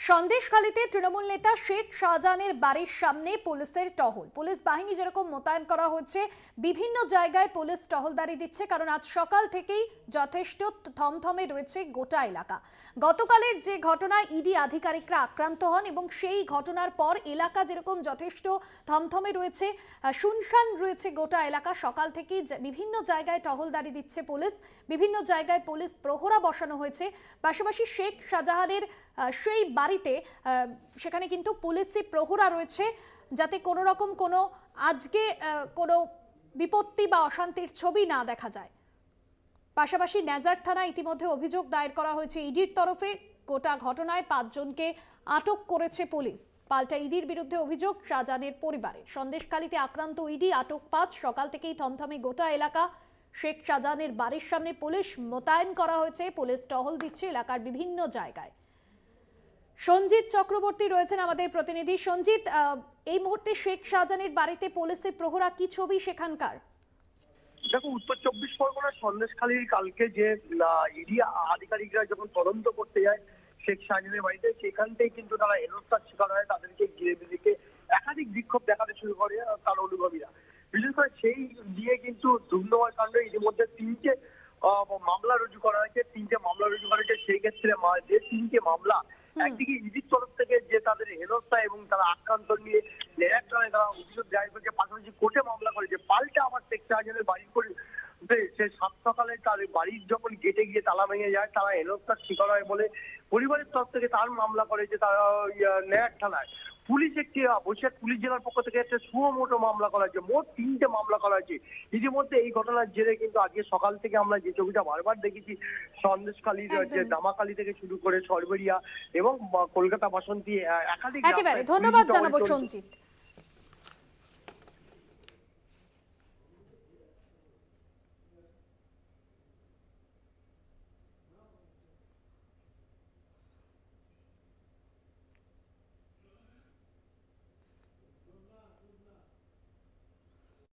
সন্দেশখালীতে তৃণমূল নেতা শেখ শাহজাহানের বাড়ির সামনে পুলিশের টহল। পুলিশ বাহিনী যেরকম মোতায়েন করা হচ্ছে, বিভিন্ন জায়গায় পুলিশ টহলদারি দিচ্ছে, কারণ আজ সকাল থেকেই যথেষ্ট থমথমে রয়েছে গোটা এলাকা। গতকালের যে ঘটনায় ইডি আধিকারিকরা আক্রান্ত হন এবং সেই ঘটনার পর এলাকা যেরকম যথেষ্ট থমথমে রয়েছে, শুনশান রয়েছে গোটা এলাকা। সকাল থেকেই বিভিন্ন জায়গায় টহলদারি দিচ্ছে পুলিশ, বিভিন্ন জায়গায় পুলিশ প্রহরা বসানো হয়েছে। পাশাপাশি শেখ শাহজাহানের সেই বাড়িতে সেখানে কিন্তু পুলিশি প্রহরা রয়েছে, যাতে কোনো রকম কোনো আজকে কোনো বিপত্তি বা অশান্তির ছবি না দেখা যায়। পাশাপাশি নেজার থানায় ইতিমধ্যে অভিযোগ দায়ের করা হয়েছে ইডির তরফে। গোটা ঘটনায় 5 জনকে আটক করেছে পুলিশ। পাল্টা ইডির বিরুদ্ধে অভিযোগ শাহজাহানের পরিবারের। সন্দেশখালীতে আক্রান্ত ইডি, আটক 5। সকাল থেকেই থমথমে গোটা এলাকা। শেখ শাহজাহানের বাড়ির সামনে পুলিশ মোতায়েন করা হয়েছে, পুলিশ টহল দিচ্ছে এলাকার বিভিন্ন জায়গায়। সঞ্জিত চক্রবর্তী রয়েছেন আমাদের প্রতিনিধি। সঞ্জিত, এই মুহূর্তে শেখ শাহজাহানের বাড়িতে পুলিশের প্রহরা, কি ছবি সেখানকার? দেখো, উত্তর 24 পরগনার সন্দেশখালীর কালকে যে ইডি আধিকারিকরা যখন তদন্ত করতে যায় শেখ শাহজাহানের বাড়িতে, সেখানটাই কিন্তু তারা হেনস্থার শিকার হয়। তাদেরকে ঘিরে দিকে একাধিক বিক্ষোভ দেখাতে শুরু করে তার অনুগামীরা। বিশেষ করে সেই দিয়ে কিন্তু ধুমধুমার কাণ্ডে ইতিমধ্যে 3টে মামলা রুজু করা হয়েছে। 3টে মামলা রুজু করা হয়েছে। সেই ক্ষেত্রে যে 3টে মামলা, একদিকে ইডির তরফ থেকে যে তাদের হেনস্থা এবং তারা আক্রান্ত নিয়ে তারা অভিযোগ দায়ের করেছে, পাশাপাশি কোর্টে মামলা করেছে। পাল্টা আমার শেখ শাহজাহানের বাড়ির সে 7 সকালে তার বাড়ির যখন গেটে গিয়ে তালা ভেঙে যায়, তারা হেনস্থার শিকার হয় বলে পরিবারের তরফ থেকে তার মামলা করেছে তারা নেয়ার থানায়। পুলিশ বসিরহাট পুলিশ জেলার পক্ষ থেকে একটা সুমোটো মামলা করা হয়েছে। মোট 3টে মামলা করা হয়েছে। ইতিমধ্যে এই ঘটনার জেরে কিন্তু আজকে সকাল থেকে আমরা যে ছবিটা বারবার দেখেছি, সন্দেশখালীর যে দামাখালী থেকে শুরু করে সরবেরিয়া এবং কলকাতা বাসন্তী একাধিক। একেবারে ধন্যবাদ জানাবো সঞ্জিত।